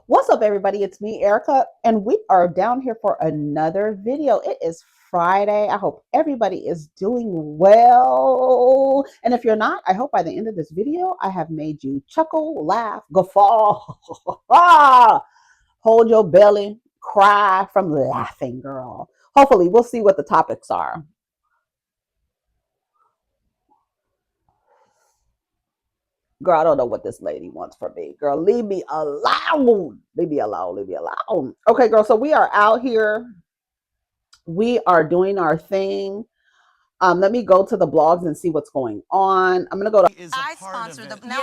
What's up, everybody? It's me, Erikkka, and we are down here for another video. It is Friday. I hope everybody is doing well. And if you're not, I hope by the end of this video, I have made you chuckle, laugh, guffaw, hold your belly, cry from laughing, girl. Hopefully, we'll see what the topics are. Girl, I don't know what this lady wants from me. Girl, leave me alone. Leave me alone. Leave me alone. Okay, girl, so we are out here. We are doing our thing. Let me go to the blogs and see what's going on. I'm going to go to I sponsor the blog.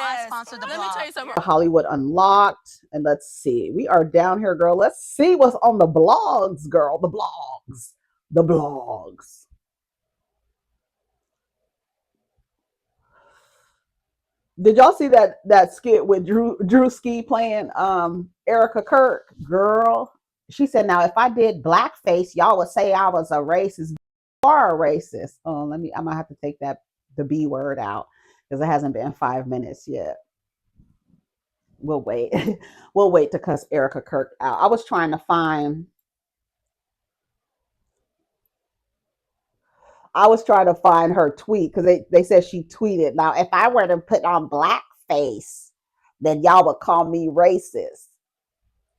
Let me tell you something. Hollywood Unlocked, and let's see. We are down here, girl. Let's see what's on the blogs, girl. The blogs. The blogs. Did y'all see that skit with Druski playing Erikkka Kkkirk? Girl, she said, now if I did blackface, y'all would say I was a racist. You are a racist. Oh, I'm gonna have to take the B word out because it hasn't been 5 minutes yet. We'll wait. We'll wait to cuss Erikkka Kkkirk out. I was trying to find her tweet because they said she tweeted. Now, if I were to put on blackface, then y'all would call me racist.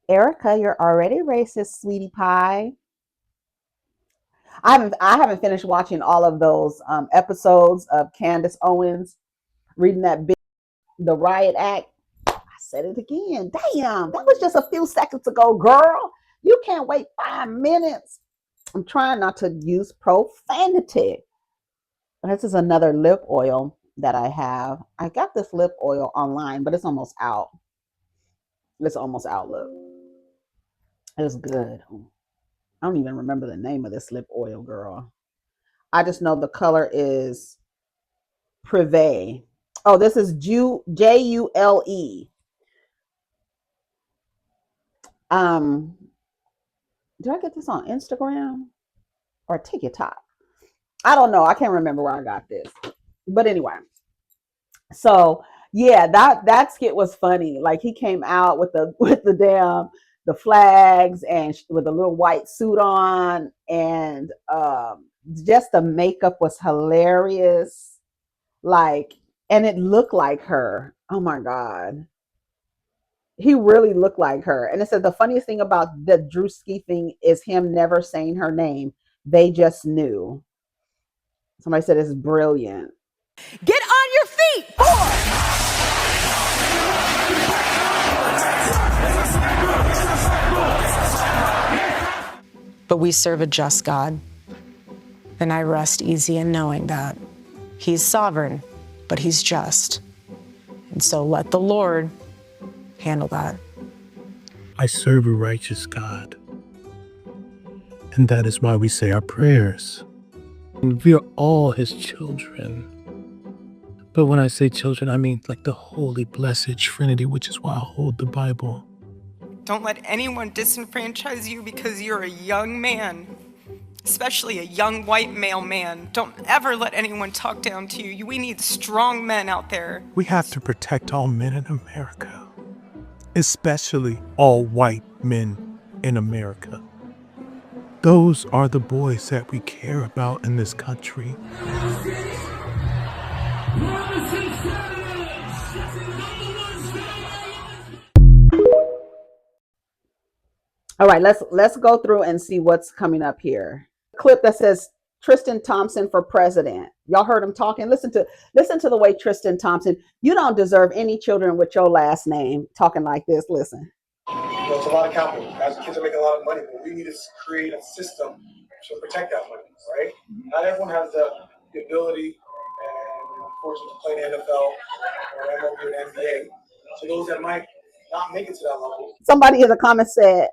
Erikkka, you're already racist, sweetie pie. I haven't finished watching all of those episodes of Candace Owens reading the riot act. I said it again. Damn, that was just a few seconds ago, girl. You can't wait 5 minutes. I'm trying not to use profanity. This is another lip oil that I have. I got this lip oil online, but it's almost out. It's almost out, look. It's good. I don't even remember the name of this lip oil, girl. I just know the color is Privé. Oh, this is Jule. Did I get this on Instagram or TikTok? I don't know. I can't remember where I got this. But anyway. So yeah, that skit was funny. Like he came out with the flags and with a little white suit on, and just the makeup was hilarious. Like, and it looked like her. Oh my God. He really looked like her. And it said the funniest thing about the Druski thing is him never saying her name. They just knew. Somebody said it's brilliant. Get on your feet, boy! But we serve a just God, and I rest easy in knowing that He's sovereign, but He's just. And so let the Lord handle that. I serve a righteous God, and that is why we say our prayers. And we are all His children. But when I say children, I mean like the holy, blessed Trinity, which is why I hold the Bible. Don't let anyone disenfranchise you because you're a young man, especially a young white male man. Don't ever let anyone talk down to you. We need strong men out there. We have to protect all men in America, especially all white men in America. Those are the boys that we care about in this country. All right, let's go through and see what's coming up here. Clip that says Tristan Thompson for president. Y'all heard him talking. Listen to the way Tristan Thompson. You don't deserve any children with your last name talking like this. Listen. It's a lot of capital. Guys, kids are making a lot of money, but we need to create a system to protect that money, right? Not everyone has the ability and unfortunately to play in the NFL or MLB or NBA. So those that might not make it to that level. Somebody in the comments said,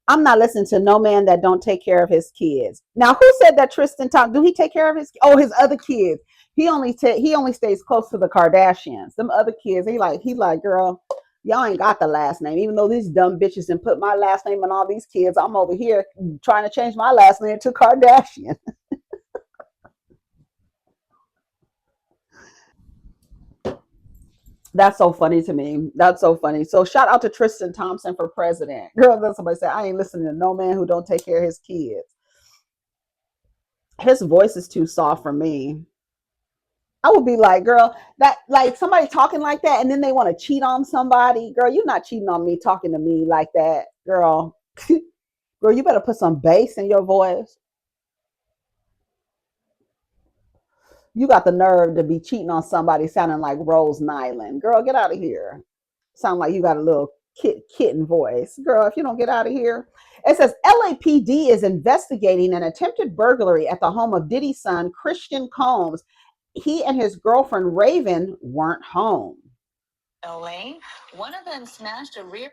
I'm not listening to no man that don't take care of his kids. Now, who said that Tristan Thompson? Do he take care of his other kids? He only stays close to the Kardashians. Them other kids, he like, girl, y'all ain't got the last name. Even though these dumb bitches didn't put my last name on all these kids, I'm over here trying to change my last name to Kardashian. That's so funny to me. That's so funny. So shout out to Tristan Thompson for president. Girl, then somebody said, I ain't listening to no man who don't take care of his kids. His voice is too soft for me. I would be like, girl, that like somebody talking like that and then they want to cheat on somebody. Girl, you're not cheating on me talking to me like that. Girl, girl, you better put some bass in your voice. You got the nerve to be cheating on somebody sounding like Rose Nyland. Girl, get out of here. Sound like you got a little kitten voice. Girl, if you don't get out of here. It says LAPD is investigating an attempted burglary at the home of Diddy's son, Christian Combs. He and his girlfriend, Raven, weren't home. LA, one of them smashed a rear.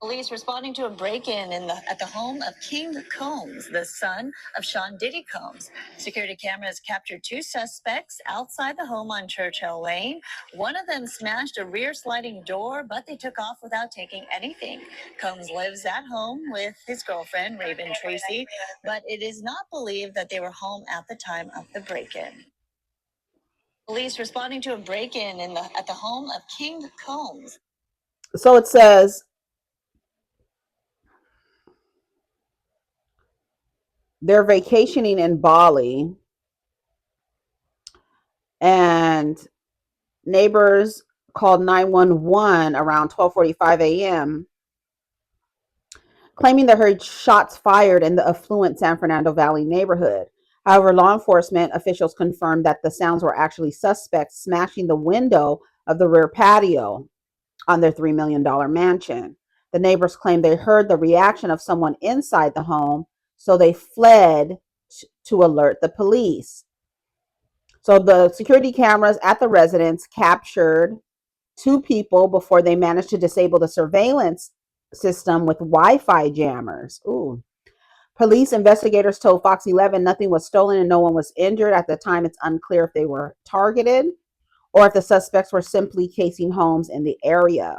Police responding to a break-in at the home of King Combs, the son of Sean Diddy Combs. Security cameras captured two suspects outside the home on Churchill Lane. One of them smashed a rear sliding door, but they took off without taking anything. Combs lives at home with his girlfriend, Raven Tracy, but it is not believed that they were home at the time of the break-in. Police responding to a break-in at the home of King Combs. So it says, they're vacationing in Bali and neighbors called 911 around 12:45 a.m. claiming they heard shots fired in the affluent San Fernando Valley neighborhood. However, law enforcement officials confirmed that the sounds were actually suspects smashing the window of the rear patio on their $3 million mansion. The neighbors claimed they heard the reaction of someone inside the home, so they fled to alert the police. So the security cameras at the residence captured two people before they managed to disable the surveillance system with Wi-Fi jammers. Ooh. Police investigators told Fox 11 nothing was stolen and no one was injured. At the time, it's unclear if they were targeted or if the suspects were simply casing homes in the area.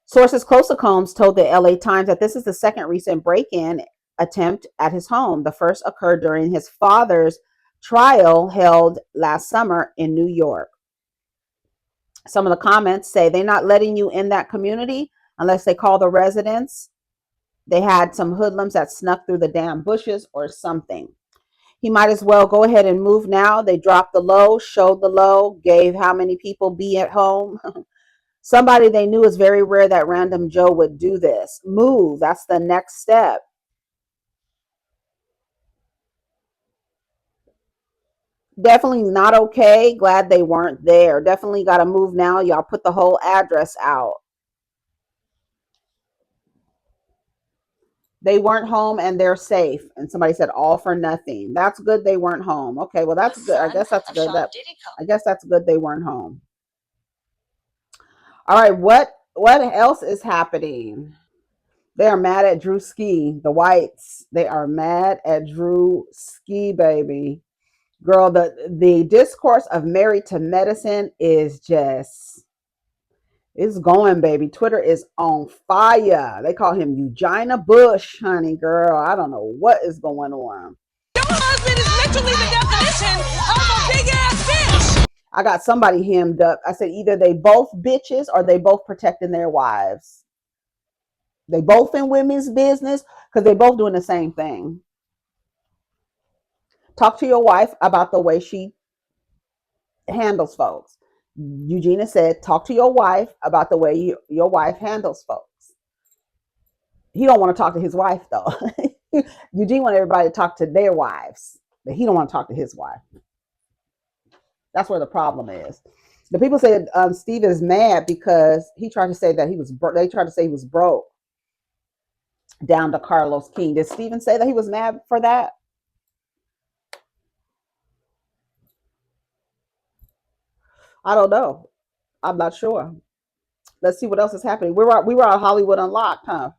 Sources close to Combs told the LA Times that this is the second recent break-in attempt at his home. The first occurred during his father's trial held last summer in New York. Some of the comments say they're not letting you in that community unless they call the residents. They had some hoodlums that snuck through the damn bushes or something. He might as well go ahead and move now. They dropped the low, showed the low, gave how many people be at home. Somebody they knew is very rare that random Joe would do this. Move. That's the next step. Definitely not okay. Glad they weren't there. Definitely got to move now. Y'all put the whole address out. They weren't home and they're safe. And somebody said all for nothing. That's good they weren't home. Okay, well that's good. I guess that's good. I guess that's good they weren't home. All right, what else is happening? They are mad at Druski, the whites. They are mad at Druski, baby. Girl, the discourse of Married to Medicine is just, it's going, baby. Twitter is on fire. They call him Eugenia Bush, honey, girl. I don't know what is going on. Your husband is literally the definition of a big ass bitch. I got somebody hemmed up. I said either they both bitches or they both protecting their wives. They both in women's business because they both doing the same thing. Talk to your wife about the way she handles folks. Eugenia said, talk to your wife about the way your wife handles folks. He don't want to talk to his wife, though. Eugene want everybody to talk to their wives, but he don't want to talk to his wife. That's where the problem is. The people said Steve is mad because he tried to say that he was they tried to say he was broke down to Carlos King. Did Steven say that he was mad for that? I don't know. I'm not sure. Let's see what else is happening. We were on Hollywood Unlocked, huh?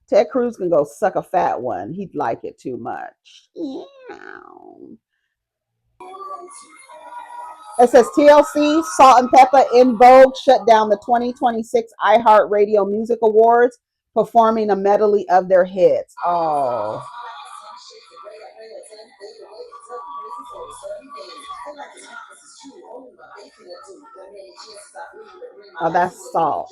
Ted Cruz can go suck a fat one. He'd like it too much. Yeah. It says TLC, SaltNPepa, EnVogue shut down the 2026 iHeartRadio Music Awards, performing a medley of their hits. Oh. Oh, that's Salt.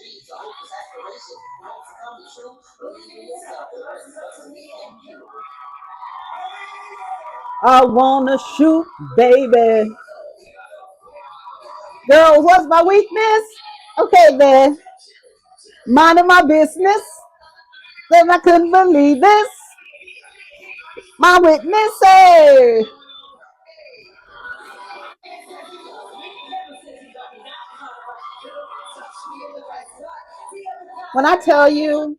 I wanna shoot, baby. Girls, what's my weakness? Okay, then. Minding my business. Then I couldn't believe this. My witness, hey. When I tell you,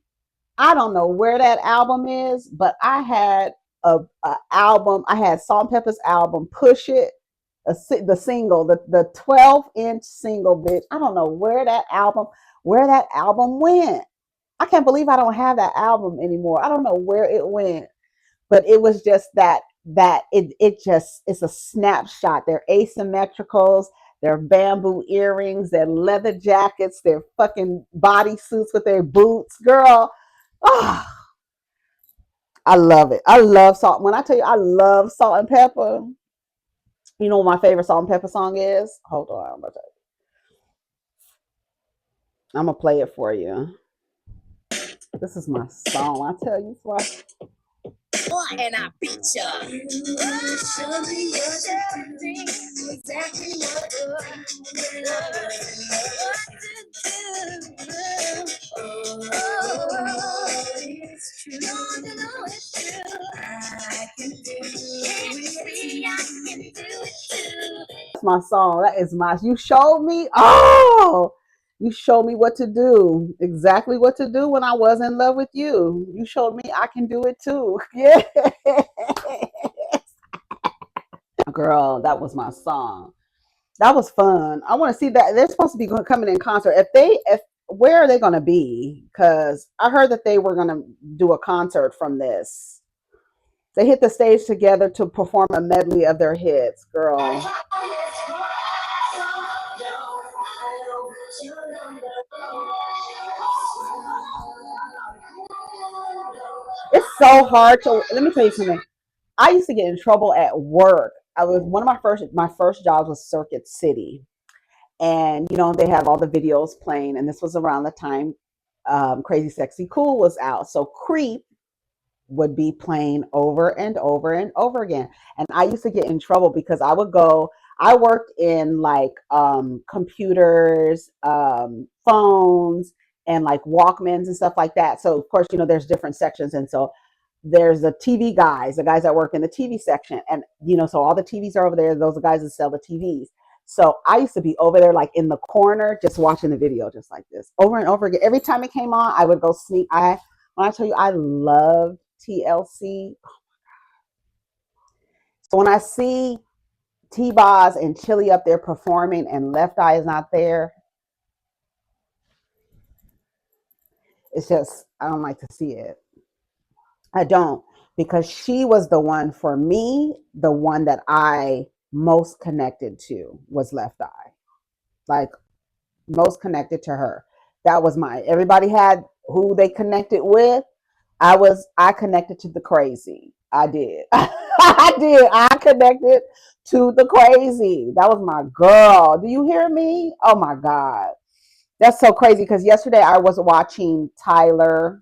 I don't know where that album is, but I had a album. I had SaltNPepa's album, Push It, the single, the 12-inch single, bitch. I don't know where that album went. I can't believe I don't have that album anymore. I don't know where it went, but it was just it's a snapshot. They're asymmetricals, they're bamboo earrings, they're leather jackets, they're fucking bodysuits with their boots. Girl, oh, I love it. I love Salt. When I tell you I love SaltNPepa, you know what my favorite SaltNPepa song is? Hold on, I'm gonna play it for you. This is my song. I tell you what. And I beat ya. Show me exactly what it's true. It's true. I can do it. I can do it too. That's my song. That is my. You showed me. Oh. You showed me what to do, exactly what to do when I was in love with you. You showed me I can do it too. Yeah. Girl, that was my song. That was fun. I want to see that. They're supposed to be coming in concert. Where are they going to be? Because I heard that they were going to do a concert from this. They hit the stage together to perform a medley of their hits, girl. It's so hard to. Let me tell you something. I used to get in trouble at work. I was one of my first jobs was Circuit City, and they have all the videos playing, and this was around the time Crazy Sexy Cool was out. So Creep would be playing over and over and over again, and I used to get in trouble because I would go. I worked in like computers, phones, and like Walkmans and stuff like that. So of course, there's different sections, and so there's the TV guys, the guys that work in the TV section, and so all the TVs are over there. Those are the guys that sell the TVs. So I used to be over there, like in the corner, just watching the video, just like this, over and over again. Every time it came on, I would go sneak. When I tell you, I loved TLC. So when I see T-Boz and Chili up there performing, and Left Eye is not there, it's just I don't like to see it. I don't, because she was the one for me, the one that I most connected to was Left Eye. Like most connected to her. That was everybody had who they connected with. I connected to the crazy. I did. I did. I connected to the crazy. That was my girl. Do you hear me? Oh my God. That's so crazy, because yesterday I was watching Tyler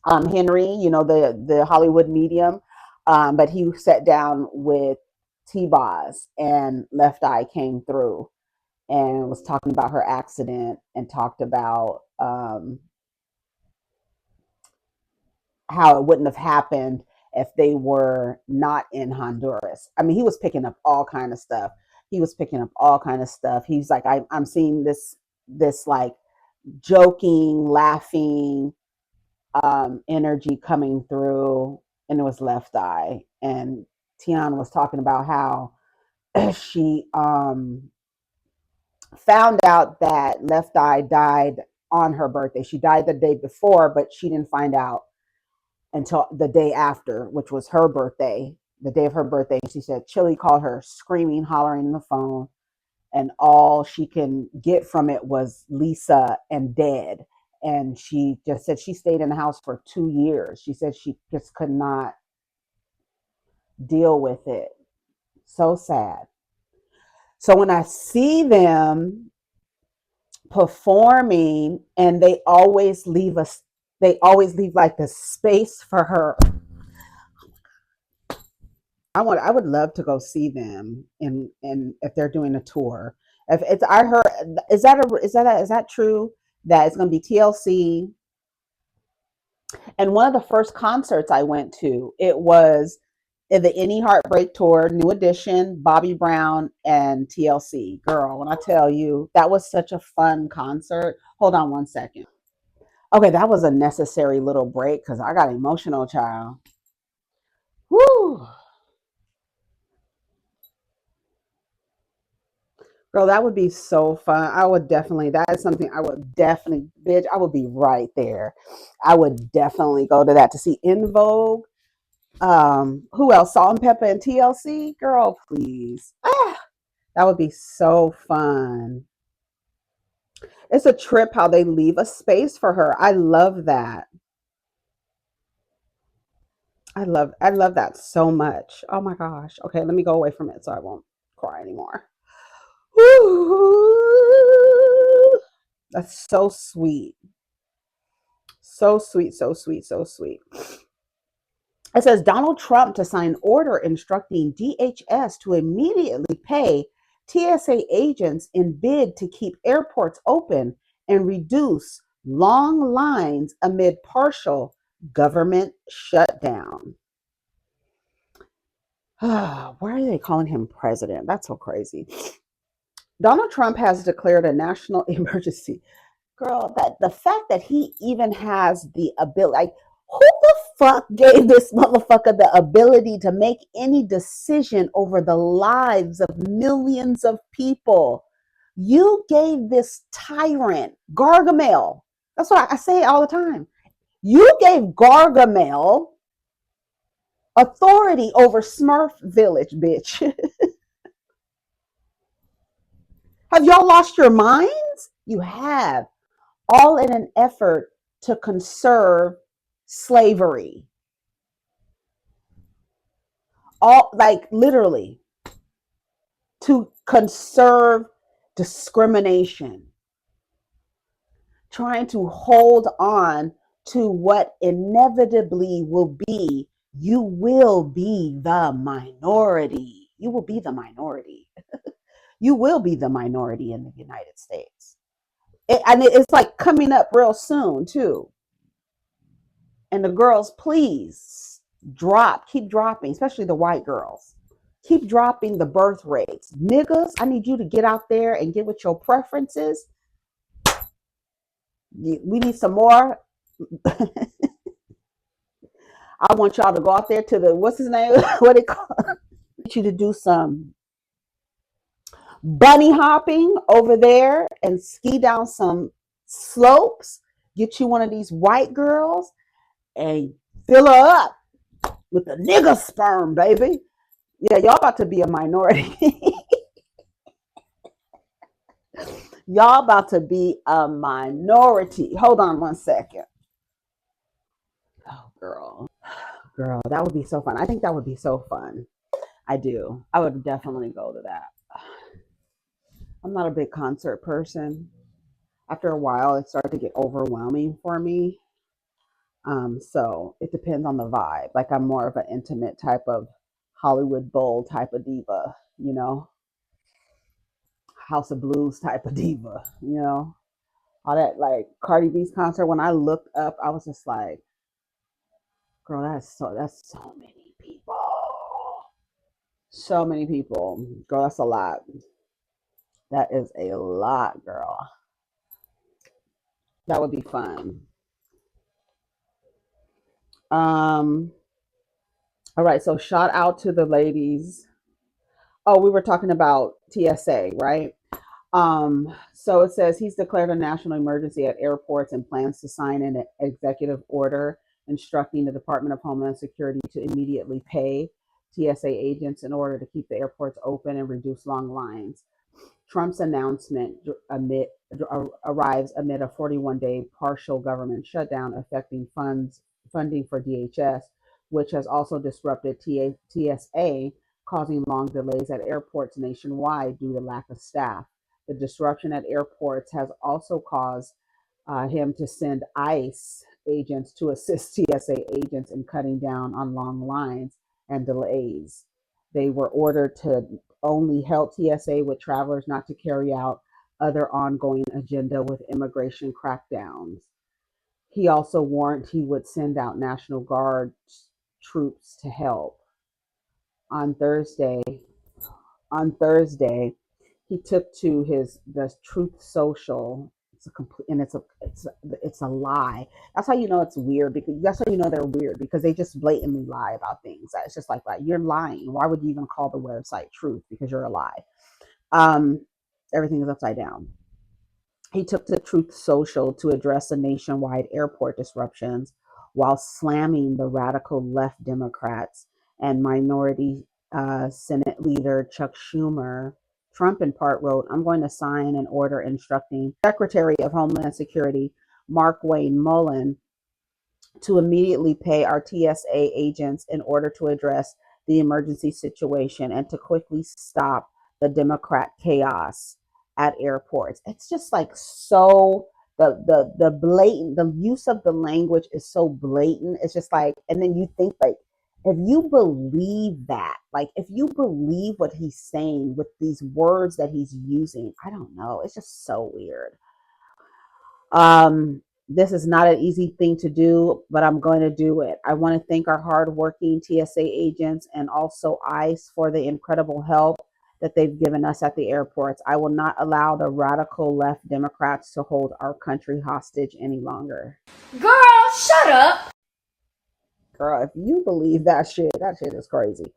Henry, the Hollywood medium, but he sat down with T-Boz, and Left Eye came through and was talking about her accident, and talked about how it wouldn't have happened if they were not in Honduras. I mean, he was picking up all kind of stuff. He's like, I'm seeing this like joking, laughing energy coming through, and it was Left Eye. And Tiana was talking about how she found out that Left Eye died on her birthday. She died the day before, but she didn't find out until the day after, which was her birthday, the day of her birthday. She said Chili called her screaming, hollering on the phone, and all she can get from it was Lisa and dead. And she just said she stayed in the house for 2 years. She said she just could not deal with it. So sad. So when I see them performing, and they always leave like the space for her. I would love to go see them in if they're doing a tour. If it's, I heard, is that true that it's going to be TLC? And one of the first concerts I went to, it was the Any Heartbreak Tour, New Edition, Bobby Brown, and TLC. Girl, when I tell you, that was such a fun concert. Hold on one second. Okay, that was a necessary little break because I got emotional, child. Woo! Girl, that would be so fun. That is something I would definitely, bitch, I would be right there. I would definitely go to that to see EnVogue. Who else? SaltNPepa and TLC? Girl, please. That would be so fun. It's a trip how they leave a space for her. I love that. I love that so much. Oh my gosh. Okay, let me go away from it so I won't cry anymore. Woo! That's so sweet. So sweet, so sweet, so sweet. It says Donald Trump to sign order instructing DHS to immediately pay TSA agents in bid to keep airports open and reduce long lines amid partial government shutdown. Why are they calling him president? That's so crazy. Donald Trump has declared a national emergency. Girl, that the fact that he even has the ability, like, who the fuck gave this motherfucker the ability to make any decision over the lives of millions of people? You gave this tyrant, Gargamel. That's why I say it all the time. You gave Gargamel authority over Smurf Village, bitch. Have y'all lost your minds? You have. All in an effort to conserve slavery. All, like, literally, to conserve discrimination. Trying to hold on to what inevitably will be. You will be the minority. You will be the minority. You will be the minority in the United States. And it's like coming up real soon too. And the girls, please keep dropping, especially the white girls. Keep dropping the birth rates. Niggas, I need you to get out there and get with your preferences. We need some more. I want y'all to go out there to the, what's his name? What they call it? I want you to do some bunny hopping over there and ski down some slopes. Get you one of these white girls and fill her up with the nigga sperm, baby. Yeah, y'all about to be a minority. Y'all about to be a minority. Hold on one second. Oh, girl, that would be so fun. I think that would be so fun. I do. I would definitely go to that. I'm not a big concert person. After a while, it started to get overwhelming for me. So it depends on the vibe. Like, I'm more of an intimate type of Hollywood Bowl type of diva, you know, House of Blues type of diva, you know, all that. Like Cardi B's concert, when I looked up, I was just like, girl, that's so many people. So many people. Girl, that's a lot. That is a lot, girl. That would be fun. All right, so shout out to the ladies. Oh, we were talking about TSA, right? So it says he's declared a national emergency at airports and plans to sign an executive order instructing the Department of Homeland Security to immediately pay TSA agents in order to keep the airports open and reduce long lines. Trump's announcement arrives amid a 41-day partial government shutdown affecting funding for DHS, which has also disrupted TSA causing long delays at airports nationwide due to lack of staff. The disruption at airports has also caused him to send ICE agents to assist TSA agents in cutting down on long lines and delays. They were ordered to only help TSA with travelers, not to carry out other ongoing agenda with immigration crackdowns. He also warned he would send out National Guard troops to help. On Thursday, he took to the Truth Social. It's a complete, and it's a lie. That's how you know it's weird, because that's how you know they're weird, because they just blatantly lie about things. It's just like that. You're lying. Why would you even call the website Truth? Because you're a lie. Everything is upside down. He took to Truth Social to address the nationwide airport disruptions while slamming the radical left Democrats and minority Senate leader Chuck Schumer. Trump, in part, wrote, "I'm going to sign an order instructing Secretary of Homeland Security Mark Wayne Mullen to immediately pay our TSA agents in order to address the emergency situation and to quickly stop the Democrat chaos at airports." It's just like so the blatant, the use of the language is so blatant. It's just like, and then you think, like, if you believe that, like if you believe what he's saying with these words that he's using, I don't know, it's just so weird. This is not an easy thing to do, but I'm going to do it. I want to thank our hardworking TSA agents and also ICE for the incredible help that they've given us at the airports. I will not allow the radical left Democrats to hold our country hostage any longer. Girl, shut up. Girl, if you believe that shit is crazy.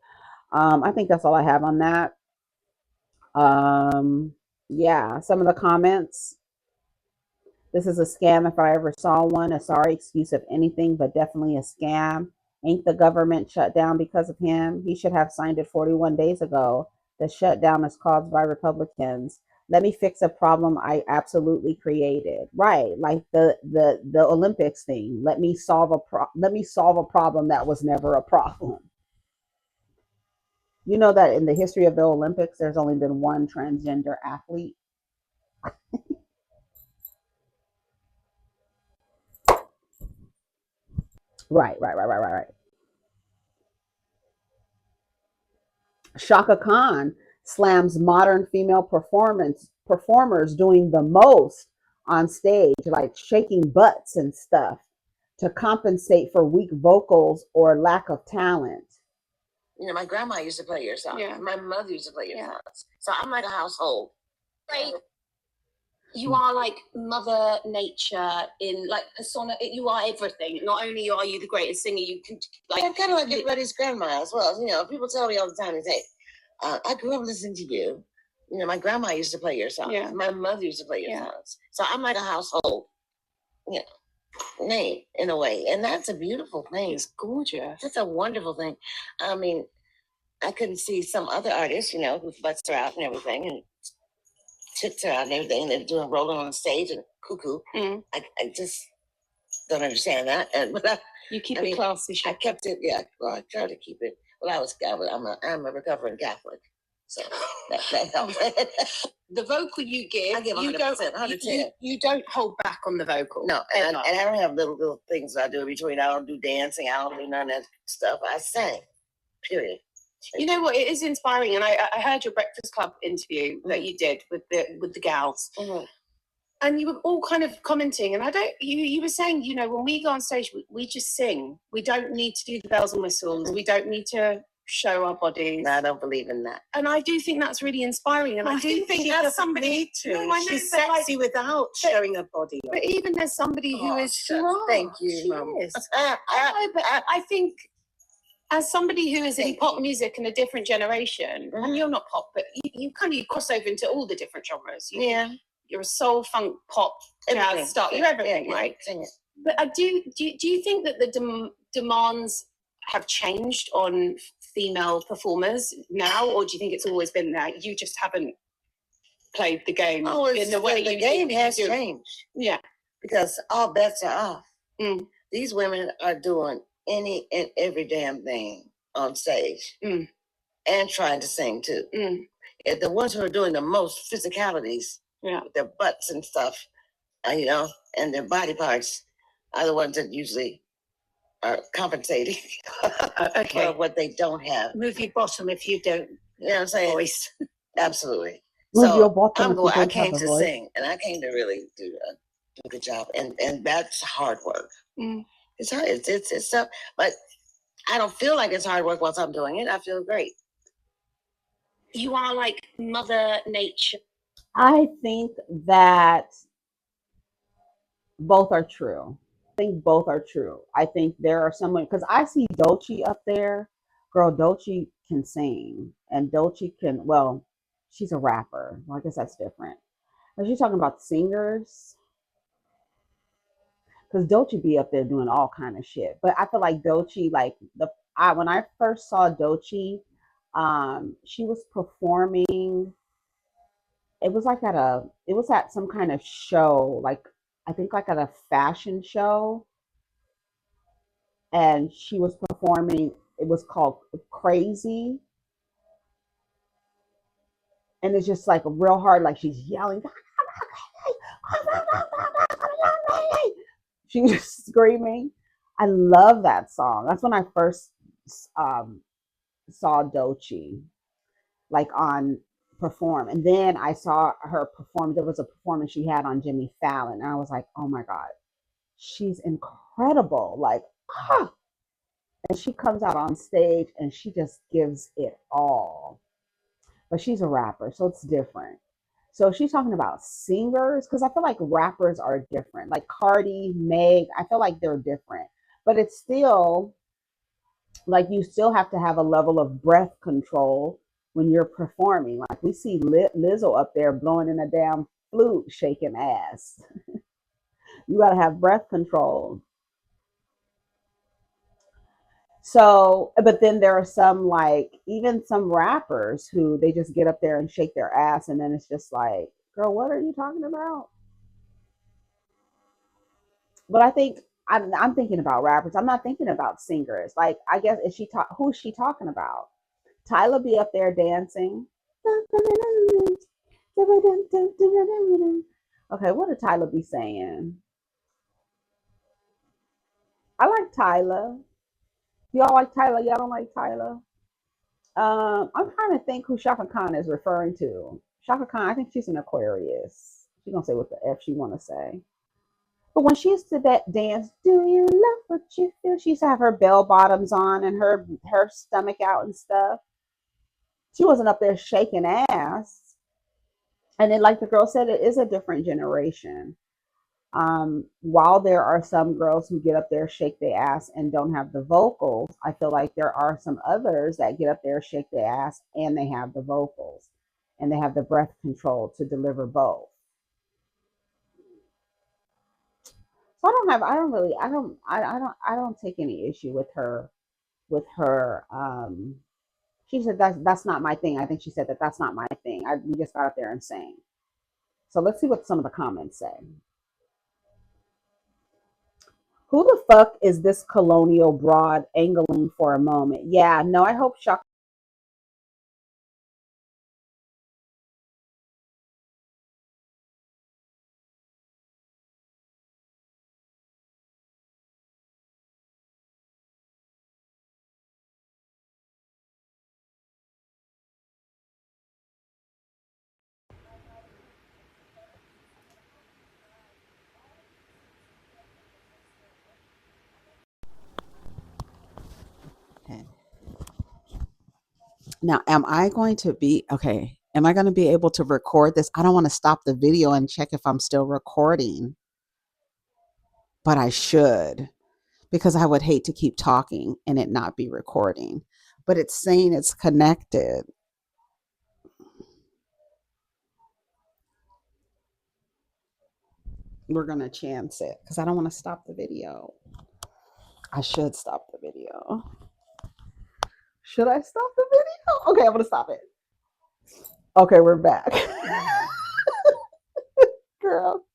I think that's all I have on that. Yeah, some of the comments. This is a scam if I ever saw one. A sorry excuse of anything, but definitely a scam. Ain't the government shut down because of him? He should have signed it 41 days ago. The shutdown is caused by Republicans. Let me fix a problem I absolutely created. Right, like the Olympics thing. Let me solve a problem that was never a problem. You know that in the history of the Olympics, there's only been one transgender athlete. Right. Chaka Khan slams modern female performers doing the most on stage, like shaking butts and stuff, to compensate for weak vocals or lack of talent. You know, my grandma used to play your songs. Yeah. My mother used to play your songs. So I'm like a household. Like, you are like Mother Nature in like persona. You are everything. Not only are you the greatest singer, you can like. I'm kind of like everybody's grandma as well. You know, people tell me all the time, they say, I grew up listening to you. You know, my grandma used to play your songs. Yeah. My mother used to play your songs. So I'm like a household, you know, name in a way. And that's a beautiful thing. It's gorgeous. It's a wonderful thing. I mean, I couldn't see some other artists, you know, who butts are out and everything and tits are out and everything, and they're doing rolling on the stage and cuckoo. I just don't understand that. But you keep it classy. I kept it, yeah. Well, I tried to keep it. Well, I'm a recovering Catholic, so that helps. The vocal you give, I give 100%, you don't hold back on the vocal. No, and I don't have little things I do in between. I don't do dancing. I don't do none of that stuff. I sing, period. You know what? It is inspiring, and I heard your Breakfast Club interview that you did with the gals, and you were all kind of commenting. And you were saying, you know, when we go on stage, we just sing. We don't need to do the bells and whistles. We don't need to show our bodies. No, I don't believe in that. And I do think that's really inspiring. And I do think that's somebody to. No, I know, she's sexy without showing her body. But even there's somebody who is strong. Thank you, Mum. I think. As somebody who is in pop music in a different generation, and you're not pop, but you cross over into all the different genres. You're a soul, funk, pop, jazz, stuff. You're everything, right? But do you think that the demands have changed on female performers now, or do you think it's always been there? You just haven't played the game in the way the game has changed. Yeah, because all bets are off. These women are doing any and every damn thing on stage. and trying to sing too. And the ones who are doing the most physicalities, with their butts and stuff, and their body parts, are the ones that usually are compensating for what they don't have. Move your bottom if you don't. You know what I'm saying? Voice. Absolutely. Move your So bottom if you I don't came have a to voice. sing, and I came to really do a good job, and that's hard work. It's hard. It's tough, but I don't feel like it's hard work once I'm doing it. I feel great. You are like Mother Nature. I think that both are true. I think there are some, because I see Doechii up there. Girl, Doechii can sing, and Doechii can, well, she's a rapper. Well, I guess that's different. But you're talking about singers, because Doechii be up there doing all kind of shit. But I feel like Doechii, when I first saw Doechii, she was performing. It was at some kind of show, I think like at a fashion show, and she was performing. It was called Crazy, and it's just like real hard, like she's yelling. She's just screaming. I love that song. That's when I first saw Doechii on perform, and then I saw her perform. There was a performance she had on Jimmy Fallon, and I was like, oh my god, she's incredible. And she comes out on stage and she just gives it all. But she's a rapper, so it's different. So she's talking about singers, because I feel like rappers are different. Like Cardi, Meg, I feel like they're different. But it's still like you still have to have a level of breath control when you're performing. Like we see Lizzo up there blowing in a damn flute, shaking ass. You got to have breath control. So, but then there are some, even some rappers who they just get up there and shake their ass, and then it's just like, girl, what are you talking about? But I think I'm thinking about rappers. I'm not thinking about singers. Like, I guess who's she talking about? Tyler be up there dancing. Okay, what did Tyler be saying? I like Tyler. Y'all like Tyler? Y'all don't like Tyler? I'm trying to think who Chaka Khan is referring to. Chaka Khan, I think she's an Aquarius. She's gonna say what the F she wanna say. But when she used to dance, do you love what you feel? She used to have her bell bottoms on and her stomach out and stuff. She wasn't up there shaking ass. And then, like the girl said, it is a different generation. While there are some girls who get up there, shake their ass, and don't have the vocals, I feel like there are some others that get up there, shake their ass, and they have the vocals, and they have the breath control to deliver both. So I don't take any issue with her. She said that's not my thing. I think she said that's not my thing. We just got up there and sang. So let's see what some of the comments say. Who the fuck is this colonial broad angling for a moment? Yeah, no, I hope Chaka. Now, am I going to be able to record this? I don't want to stop the video and check if I'm still recording, but I should, because I would hate to keep talking and it not be recording. But it's saying it's connected. We're going to chance it because I don't want to stop the video. I should stop the video. Should I stop the video? Okay, I'm going to stop it. Okay, we're back. Girl.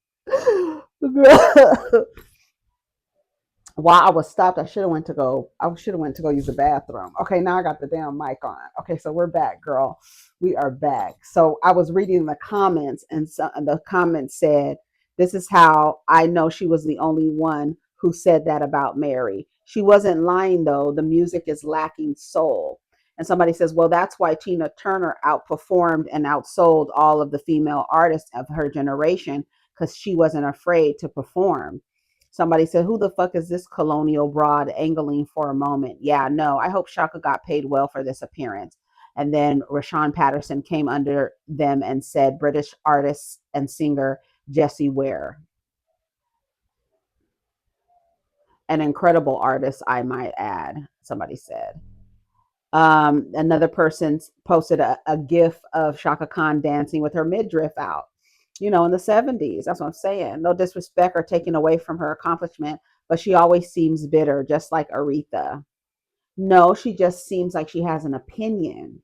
while I was stopped, I should have went to go use the bathroom. Okay, now I got the damn mic on. Okay, so we're back, girl. We are back. So I was reading the comments, and the comments said, "This is how I know she was the only one who said that about Mary. She wasn't lying though. The music is lacking soul." And somebody says, "Well, that's why Tina Turner outperformed and outsold all of the female artists of her generation, because she wasn't afraid to perform." Somebody said, "Who the fuck is this colonial broad angling for a moment?" Yeah, no, I hope Chaka got paid well for this appearance. And then Rashawn Patterson came under them and said, "British artist and singer Jessie Ware. An incredible artist, I might add," somebody said. Another person posted a gif of Chaka Khan dancing with her midriff out, in the 70s. That's what I'm saying. No disrespect or taking away from her accomplishment, but she always seems bitter, just like Aretha. No, she just seems like she has an opinion.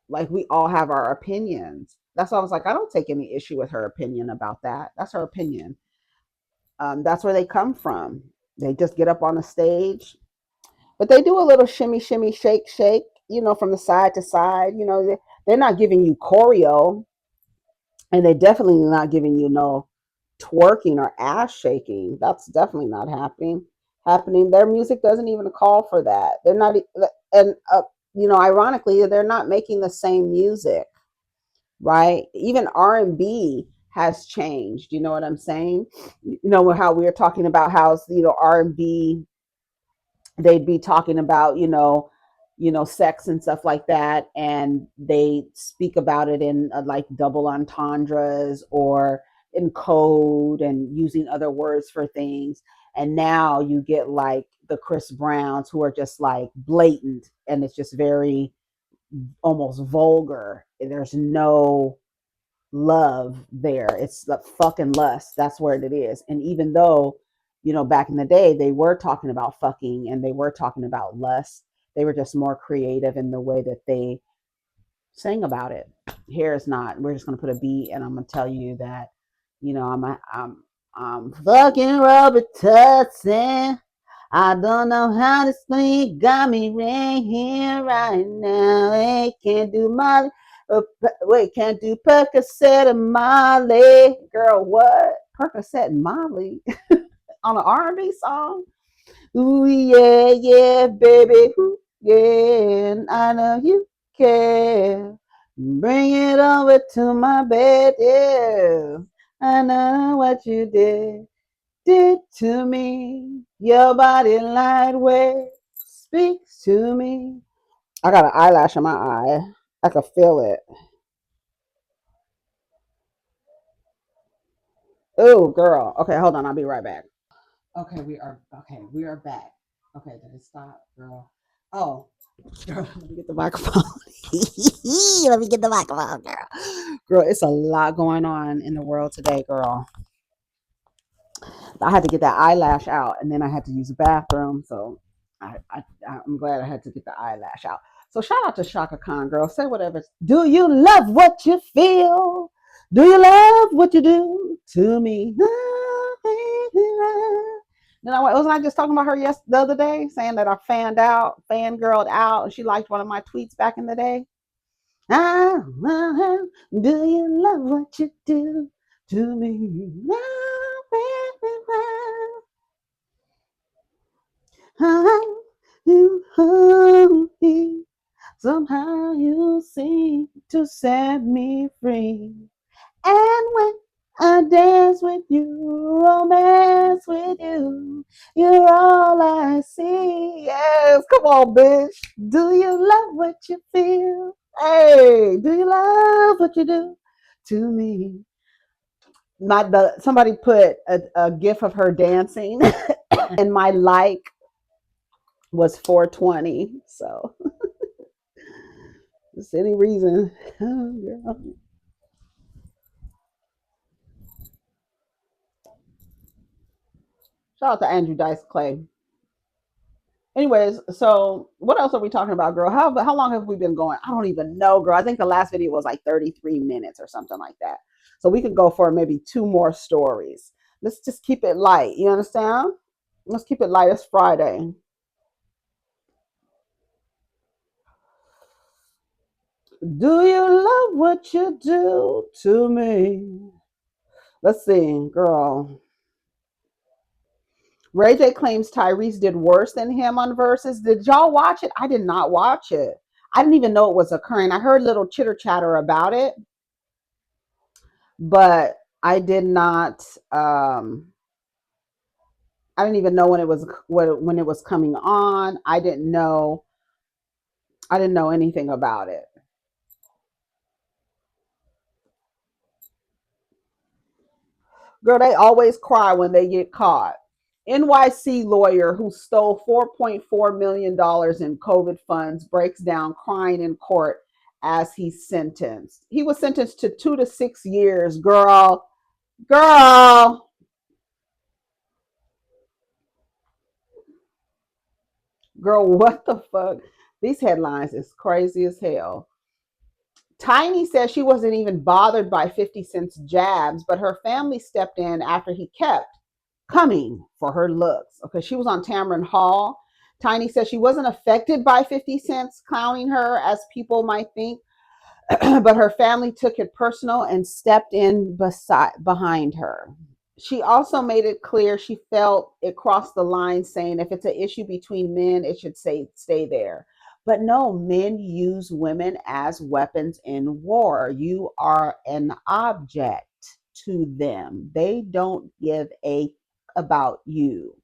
Like we all have our opinions. That's why I was like, I don't take any issue with her opinion about that. That's her opinion. That's where they come from. They just get up on the stage, but they do a little shimmy, shimmy, shake, shake, from the side to side. They're not giving you choreo, and they're definitely not giving you no twerking or ass shaking. That's definitely not happening. Their music doesn't even call for that. They're not, and ironically, they're not making the same music, right? Even R&B has changed. You know what I'm saying? How we were talking about how R&B, they'd be talking about sex and stuff like that, and they speak about it in like double entendres or in code and using other words for things. And now you get like the Chris Browns, who are just like blatant, and it's just very almost vulgar. There's no love there. It's the fucking lust. That's where it is. And even though back in the day they were talking about fucking and they were talking about lust, they were just more creative in the way that they sang about it. Here is not. We're just gonna put a beat, and I'm gonna tell you that I'm fucking Robert Tutson. I don't know how this thing got me right here, right now. Hey, can't do Molly. Can't do Percocet and Molly. Girl, what? Percocet and Molly on an R&B song? Ooh, yeah, yeah, baby. Ooh, yeah, and I know you care. Bring it over to my bed, yeah. I know what you did to me. Your body lightweight speaks to me. I got an eyelash in my eye. I can feel it. Oh, girl. Okay, hold on. I'll be right back. Okay, we are back. Okay, did it stop, girl? Oh, girl, let me get the microphone. Let me get the microphone, girl. Girl, it's a lot going on in the world today, girl. I had to get that eyelash out, and then I had to use the bathroom, so I'm glad I had to get the eyelash out. So shout out to Chaka Khan, girl. Say whatever. Do you love what you feel? Do you love what you do to me? Then wasn't I just talking about her the other day, saying that I fangirled out, and she liked one of my tweets back in the day? Do you love what you do to me? You hold me. Somehow you seem to set me free. And when I dance with you, romance with you, you're all I see. Yes, come on, bitch. Do you love what you feel? Hey, do you love what you do to me? Somebody put a gif of her dancing, and my like was 420. So, just any reason. Oh, girl. Shout out to Andrew Dice Clay. Anyways, so what else are we talking about, girl? How long have we been going? I don't even know, girl. I think the last video was like 33 minutes or something like that. So we could go for maybe 2 more stories. Let's just keep it light. You understand? Let's keep it light. It's Friday. Do you love what you do to me? Let's see, girl. Ray J claims Tyrese did worse than him on Versus. Did y'all watch it? I did not watch it. I didn't even know it was occurring. I heard little chitter chatter about it, but I did not. I didn't even know when it was coming on. I didn't know anything about it. Girl, they always cry when they get caught. NYC lawyer who stole $4.4 million in COVID funds breaks down crying in court as he's sentenced. He was sentenced to 2 to 6 years, girl. Girl. Girl, what the fuck? These headlines is crazy as hell. Tiny says she wasn't even bothered by 50 Cent's jabs, but her family stepped in after he kept coming for her looks. Okay, she was on Tamron Hall. Tiny says she wasn't affected by 50 Cent's clowning her as people might think, but her family took it personal and stepped in behind her. She also made it clear she felt it crossed the line, saying if it's an issue between men, it should stay there. But no, men use women as weapons in war. You are an object to them. They don't give a about you.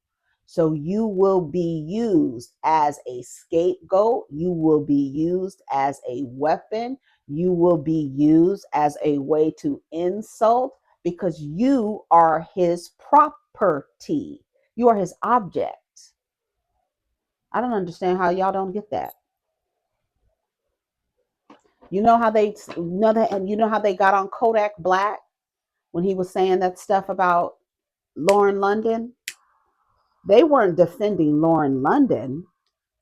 So you will be used as a scapegoat. You will be used as a weapon. You will be used as a way to insult because you are his property. You are his object. I don't understand how y'all don't get that. You know how they got on Kodak Black when he was saying that stuff about Lauren London? They weren't defending Lauren London.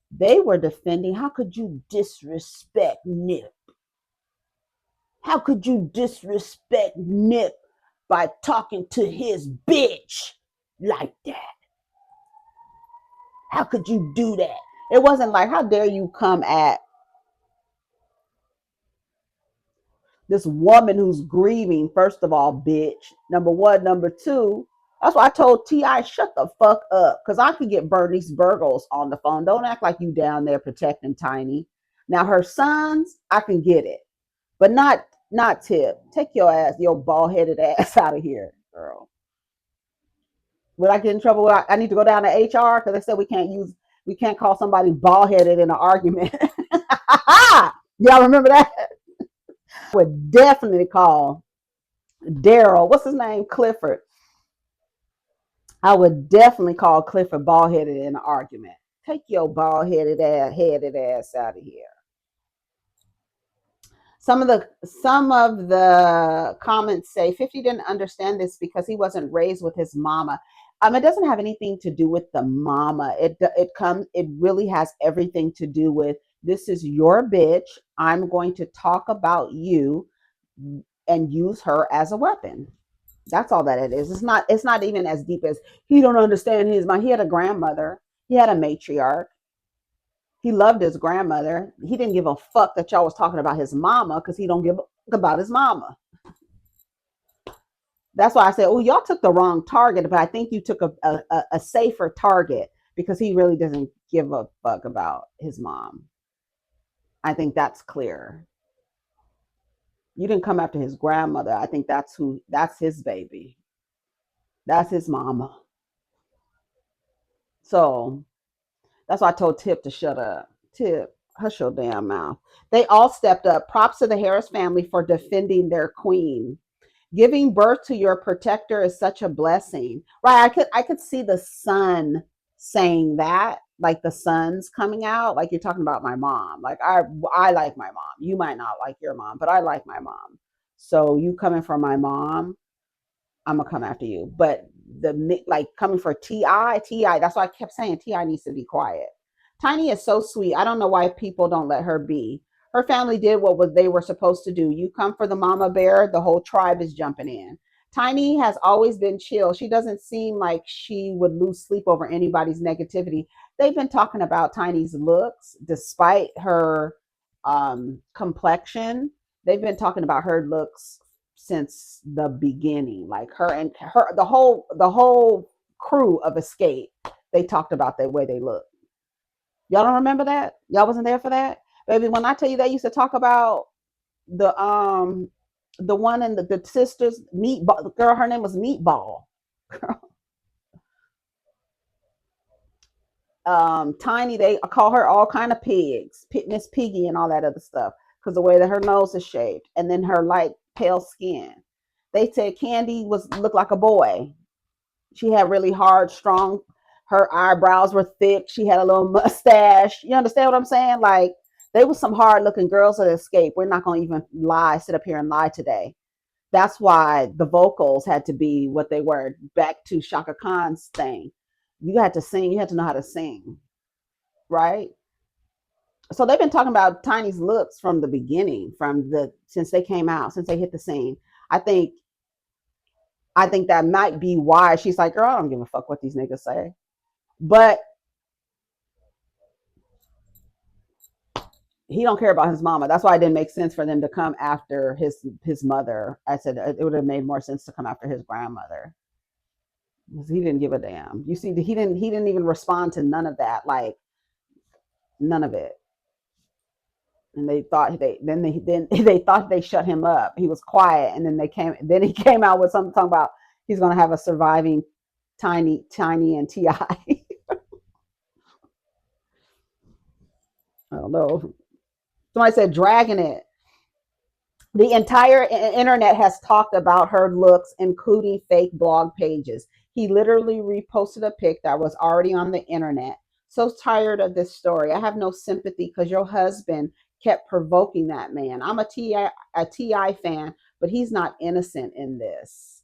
They were defending, how could you disrespect Nip? How could you disrespect Nip by talking to his bitch like that? How could you do that? It wasn't like, how dare you come at this woman who's grieving, first of all, bitch. Number one. Number two, that's why I told T.I. shut the fuck up. Because I could get Bernice Burgos on the phone. Don't act like you down there protecting Tiny. Now her sons, I can get it. But not Tip. Take your bald-headed ass out of here, girl. Would I get in trouble? I need to go down to HR because they said we can't call somebody bald-headed in an argument. Y'all remember that? Would definitely call Daryl, what's his name? Clifford. I would definitely call Clifford bald-headed in an argument. Take your bald-headed ass out of here. Some of the comments say 50 didn't understand this because he wasn't raised with his mama. It doesn't have anything to do with the mama. It really has everything to do with, this is your bitch. I'm going to talk about you and use her as a weapon. That's all that it is. It's not even as deep as he don't understand his mom. He had a grandmother. He had a matriarch. He loved his grandmother. He didn't give a fuck that y'all was talking about his mama because he don't give a fuck about his mama. That's why I said, oh, y'all took the wrong target, but I think you took a safer target because he really doesn't give a fuck about his mom. I think that's clear. You didn't come after his grandmother. I think that's his baby. That's his mama. So that's why I told Tip to shut up. Tip, hush your damn mouth. They all stepped up. Props to the Harris family for defending their queen. Giving birth to your protector is such a blessing. Right, I could see the son saying that, like the son's coming out, like you're talking about my mom. Like I like my mom. You might not like your mom, but I like my mom. So you coming for my mom, I'm gonna come after you. But coming for T.I., that's why I kept saying T.I. needs to be quiet. Tiny is so sweet. I don't know why people don't let her be. Her family did what they were supposed to do. You come for the mama bear, the whole tribe is jumping in. Tiny has always been chill. She doesn't seem like she would lose sleep over anybody's negativity. They've been talking about Tiny's looks, despite her complexion. They've been talking about her looks since the beginning. Like her and her, the whole crew of Escape. They talked about the way they look. Y'all don't remember that? Y'all wasn't there for that, baby. When I tell you they used to talk about the one and the sisters Meatball girl, her name was Meatball. Tiny, they call her all kind of pigs, Miss Piggy and all that other stuff, because the way that her nose is shaped, and then her light pale skin. They said Kandi looked like a boy. She had really hard, strong. Her eyebrows were thick. She had a little mustache. You understand what I'm saying? Like, they were some hard looking girls that Escape. We're not going to even sit up here and lie today. That's why the vocals had to be what they were. Back to Chaka Khan's thing. You had to sing. You had to know how to sing. Right? So they've been talking about Tiny's looks from the beginning, since they came out, since they hit the scene. I think that might be why she's like, girl, I don't give a fuck what these niggas say. But he don't care about his mama. That's why it didn't make sense for them to come after his mother. I said it would have made more sense to come after his grandmother. He didn't give a damn. You see, he didn't even respond to none of that. Like, none of it. And they thought they thought they shut him up. He was quiet, and then he came out with something talking about he's gonna have a surviving Tiny and T.I. I don't know. Somebody said dragging it. The entire internet has talked about her looks, including fake blog pages. He literally reposted a pic that was already on the internet. So tired of this story. I have no sympathy because your husband kept provoking that man. I'm a T.I. fan, but he's not innocent in this.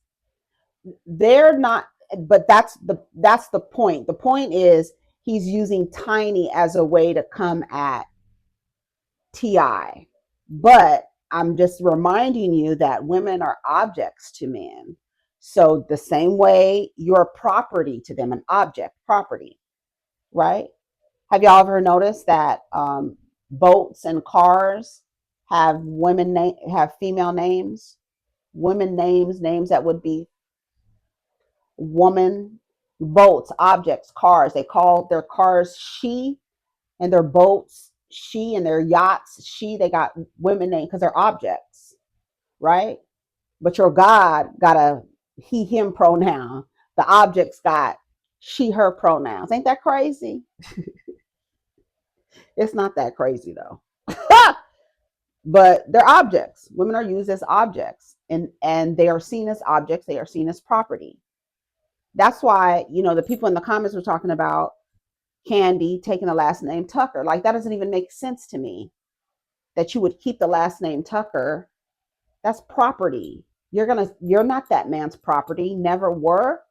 They're not, but that's the point. The point is he's using Tiny as a way to come at T.I. But I'm just reminding you that women are objects to men. So the same way you're property to them, an object, property, right? Have y'all ever noticed that boats and cars have have female names? Women names that would be woman. Boats, objects, cars. They call their cars she, and their boats she, and their yachts she. They got women names because they're objects, right? But your God got a he him pronoun. The objects got she her pronouns. Ain't that crazy? It's not that crazy though. But they're objects. Women are used as objects, and they are seen as objects. They are seen as property. That's why, the people in the comments were talking about Kandi taking the last name Tucker. Like, that doesn't even make sense to me, that you would keep the last name Tucker. That's property. You're not that man's property, never were,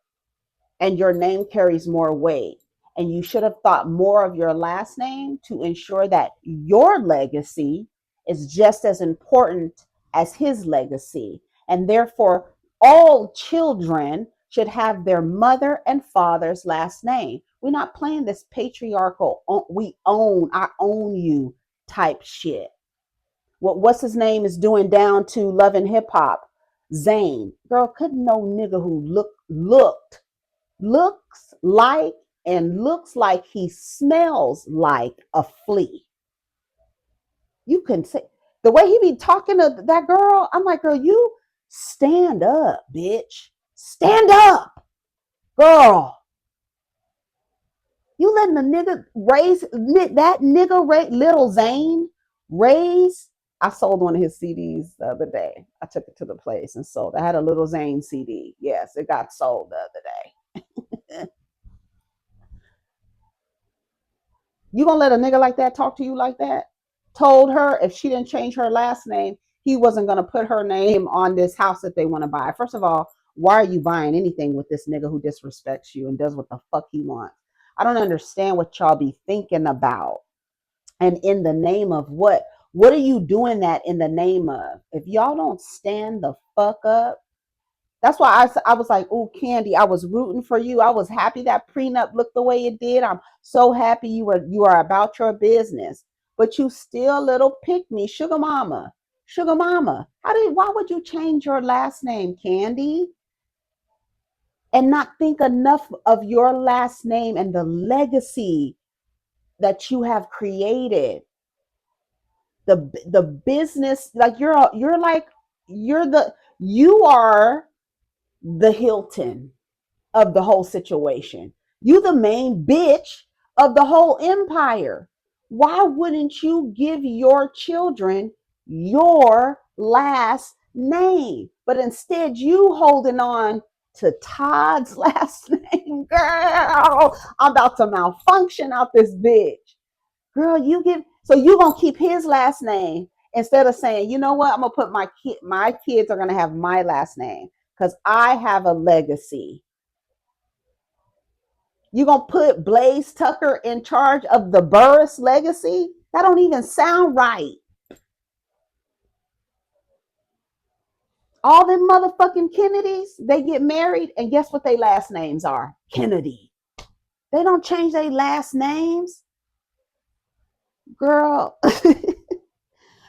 and your name carries more weight. And you should have thought more of your last name to ensure that your legacy is just as important as his legacy. And therefore, all children should have their mother and father's last name. We're not playing this patriarchal, I own you type shit. What's his name is doing down to Love and Hip Hop? Zane. Girl, couldn't no nigga who looks like and looks like he smells like a flea. You can say the way he be talking to that girl. I'm like, girl, you stand up, bitch. Stand up, girl. You letting the nigga raise that nigga Little Zane raise. I sold one of his CDs the other day. I took it to the place and sold. I had a Little Zane CD. Yes, it got sold the other day. You gonna let a nigga like that talk to you like that? Told her if she didn't change her last name, he wasn't gonna put her name on this house that they want to buy. First of all, why are you buying anything with this nigga who disrespects you and does what the fuck he wants? I don't understand what y'all be thinking about. And in the name of what? What are you doing that in the name of? If y'all don't stand the fuck up That's why I was like, oh, Kandi, I was rooting for you. I was happy that prenup looked the way it did. I'm so happy you are about your business. But you still little pick me, sugar mama. Sugar mama. Why would you change your last name, Kandi? And not think enough of your last name and the legacy that you have created. The business, like you are the Hilton of the whole situation. You the main bitch of the whole empire. Why wouldn't you give your children your last name? But instead you holding on to Todd's last name. Girl, I'm about to malfunction out this bitch. Girl, you gonna keep his last name instead of saying, you know what, I'm gonna put my kids are gonna have my last name because I have a legacy. You gonna put Blaze Tucker in charge of the Burruss legacy? That don't even sound right. All them motherfucking Kennedys, they get married, and guess what their last names are? Kennedy. They don't change their last names. Girl,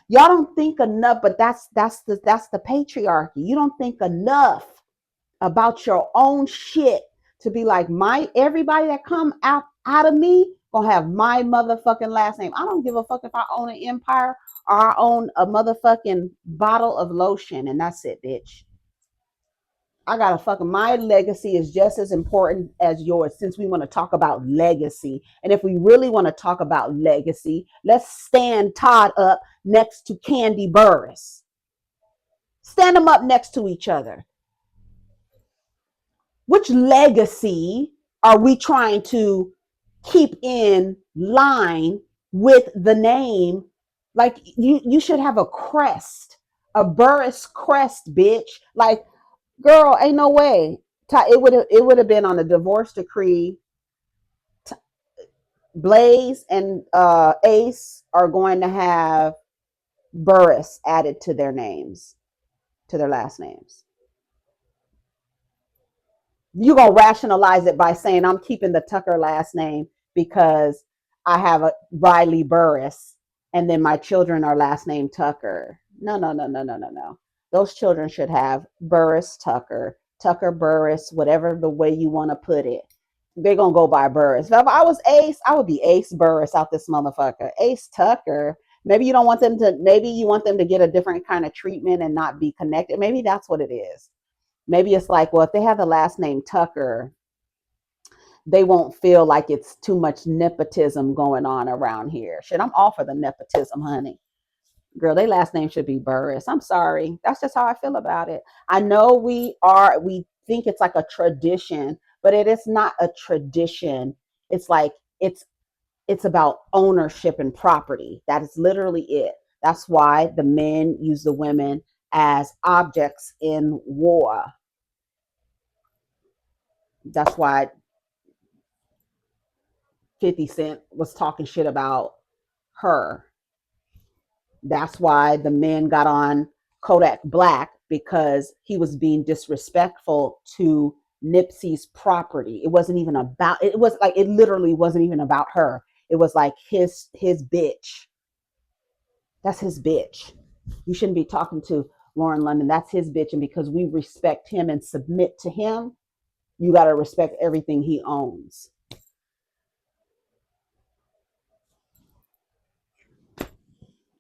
y'all don't think enough, but that's the patriarchy. You don't think enough about your own shit to be like, everybody that come out of me gonna have my motherfucking last name. I don't give a fuck if I own an empire or I own a motherfucking bottle of lotion, and that's it, bitch. My legacy is just as important as yours, since we want to talk about legacy. And if we really want to talk about legacy, let's stand Todd up next to Kandi Burrus. Stand them up next to each other. Which legacy are we trying to keep in line with the name? Like you should have a crest, a Burruss crest, bitch. Like, girl, ain't no way. It would have been on the divorce decree. Blaze and Ace are going to have Burruss added to their names, to their last names. You're going to rationalize it by saying, I'm keeping the Tucker last name because I have a Riley Burruss and then my children are last name Tucker. No. Those children should have Burruss Tucker, Tucker Burruss, whatever the way you want to put it. They're going to go by Burruss. If I was Ace, I would be Ace Burruss out this motherfucker. Ace Tucker. Maybe you want them to get a different kind of treatment and not be connected. Maybe that's what it is. Maybe it's like, well, if they have the last name Tucker, they won't feel like it's too much nepotism going on around here. Shit, I'm all for the nepotism, honey. Girl, their last name should be Burruss. I'm sorry. That's just how I feel about it. I know we think it's like a tradition, but it is not a tradition. It's like, it's about ownership and property. That is literally it. That's why the men use the women as objects in war. That's why 50 Cent was talking shit about her. That's why the men got on Kodak Black, because he was being disrespectful to Nipsey's property. It wasn't even about, it literally wasn't even about her. It was like his bitch. That's his bitch. You shouldn't be talking to Lauren London. That's his bitch. And because we respect him and submit to him, you got to respect everything he owns.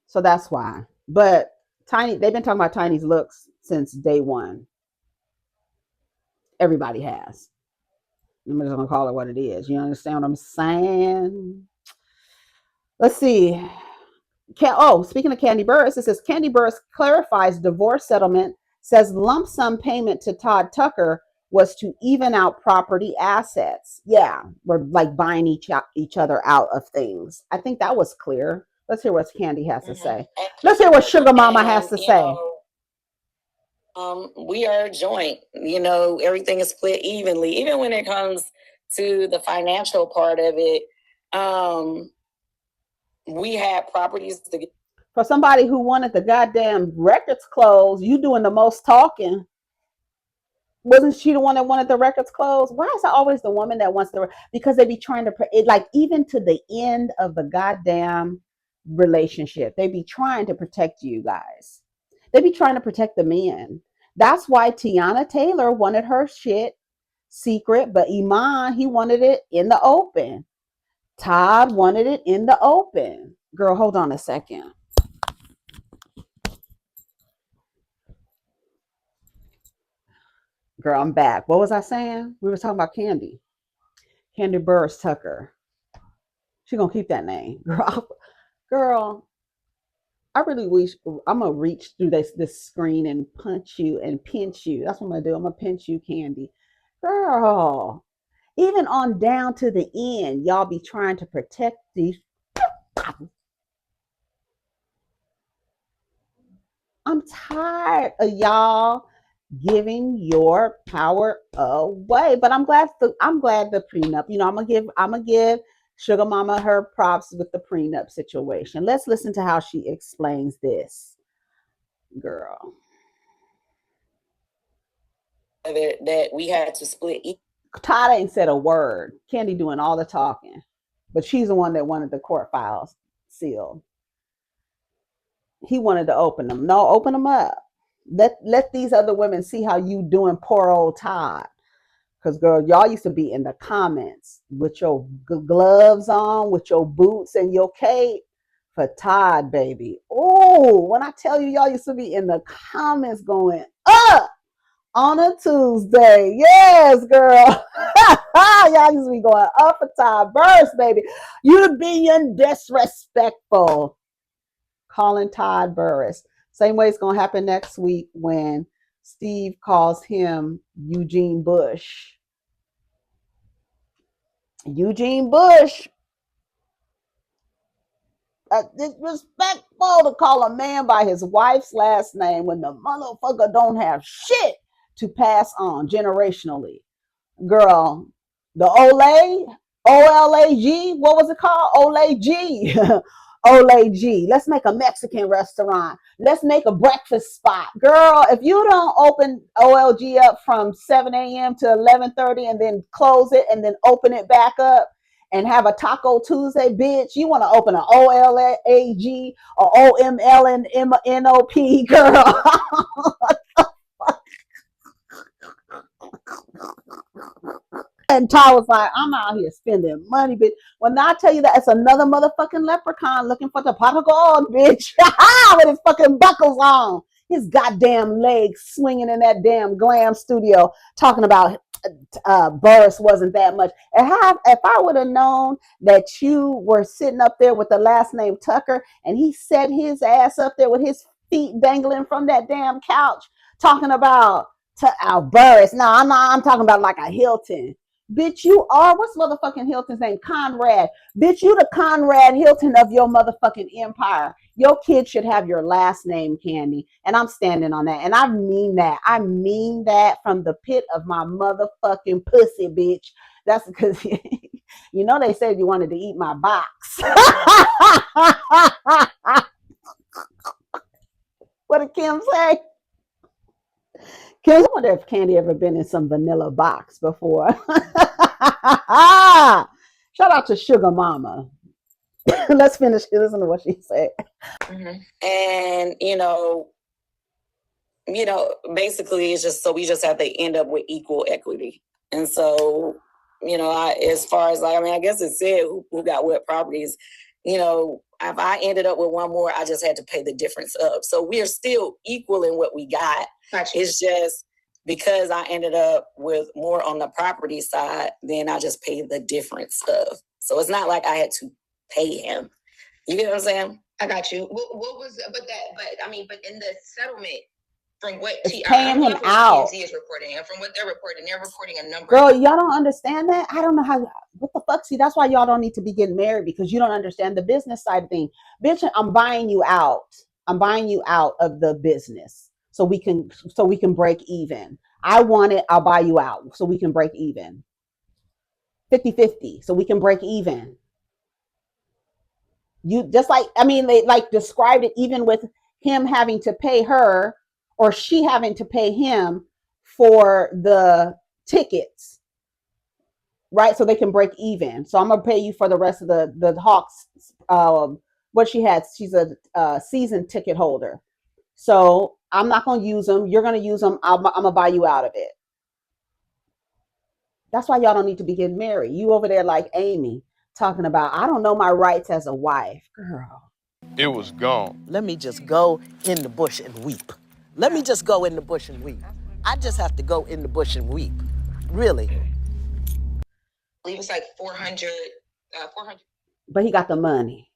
So that's why. But they've been talking about Tiny's looks since day one. Everybody has. I'm just going to call it what it is. You understand what I'm saying? Let's see. Speaking of Kandi Burrus, it says Kandi Burrus clarifies divorce settlement, says lump sum payment to Todd Tucker was to even out property assets. Yeah, we're like buying each other out of things. I think that was clear. Let's hear what Kandi has to say. Let's hear what Sugar Mama has to say. We are joint. Everything is split evenly. Even when it comes to the financial part of it, we had properties to get. For somebody who wanted the goddamn records closed, you doing the most talking. Wasn't she the one that wanted the records closed? Why is it always the woman that wants the? Because they be trying to like even to the end of the goddamn relationship, they be trying to protect you guys. They be trying to protect the men. That's why Tiana Taylor wanted her shit secret, but Iman, he wanted it in the open. Todd wanted it in the open. Girl, hold on a second. Girl, I'm back. What was I saying? We were talking about Kandi Burrus Tucker. She gonna keep that name. Girl, I really wish I'm gonna reach through this screen and punch you and pinch you. That's what I'm gonna do. I'm gonna pinch you, Kandi. Girl, even on down to the end, y'all be trying to protect these. I'm tired of y'all giving your power away. But I'm glad the prenup. You know, I'm gonna give Sugar Mama her props with the prenup situation. Let's listen to how she explains this, girl. That we had to split. Todd ain't said a word. Kandi doing all the talking, but she's the one that wanted the court files sealed. He wanted to open them. No, open them up. Let these other women see how you doing, poor old Todd. Because, girl, y'all used to be in the comments with your gloves on, with your boots and your cape for Todd, baby. Oh, when I tell you, y'all used to be in the comments going up on a Tuesday. Yes, girl. Y'all used to be going up for Todd Burrus, baby. You're being disrespectful. Calling Todd Burrus. Same way it's going to happen next week when Steve calls him Eugene Bush. Eugene Bush. Disrespectful to call a man by his wife's last name when the motherfucker don't have shit to pass on generationally. Girl, the Olay, OLAG, what was it called? Olay-G. Olay-G. Let's make a Mexican restaurant. Let's make a breakfast spot. Girl, if you don't open OLG up from 7 a.m. to 11:30 and then close it and then open it back up and have a Taco Tuesday, bitch, you want to open an OLAG or OMLNOP, girl. And Ty was like, I'm out here spending money, bitch. When I tell you that it's another motherfucking leprechaun looking for the pot of gold, bitch. With his fucking buckles on. His goddamn legs swinging in that damn glam studio talking about Burruss wasn't that much. If I would have known that you were sitting up there with the last name Tucker and he set his ass up there with his feet dangling from that damn couch talking about Burruss. No, I'm talking about like a Hilton. Bitch, you are, what's motherfucking Hilton's name? Conrad. Bitch, you the Conrad Hilton of your motherfucking empire. Your kid should have your last name, Kandi. And I'm standing on that. And I mean that. I mean that from the pit of my motherfucking pussy, bitch. That's because, you know, they said you wanted to eat my box. What did Kim say? I wonder if Kandi ever been in some vanilla box before. Shout out to Sugar Mama. Let's finish. Listen to what she said. Mm-hmm. And basically it's just so we just have to end up with equal equity. And so, as far as I guess it said who got what properties. If I ended up with one more, I just had to pay the difference of. So we're still equal in what we got. Gotcha. It's just because I ended up with more on the property side, then I just paid the difference of. So it's not like I had to pay him. You get what I'm saying? I got you. What was, but in the settlement, from what paying him out. TLC is reporting, and from what they're reporting a number. Girl, y'all don't understand that? I don't know how, what the fuck? See, that's why y'all don't need to be getting married, because you don't understand the business side thing. Bitch, I'm buying you out. I'm buying you out of the business so we can break even. I want it, I'll buy you out so we can break even. 50-50, so we can break even. You just they like described it even with him having to pay her or she having to pay him for the tickets, right? So they can break even. So I'm gonna pay you for the rest of the Hawks. What she had, she's a season ticket holder. So I'm not gonna use them. You're gonna use them. I'm gonna buy you out of it. That's why y'all don't need to be getting married. You over there like Amy talking about, I don't know my rights as a wife. Girl. It was gone. Let me just go in the bush and weep. Let me just go in the bush and weep. I just have to go in the bush and weep. Really. I believe it's like 400. But he got the money.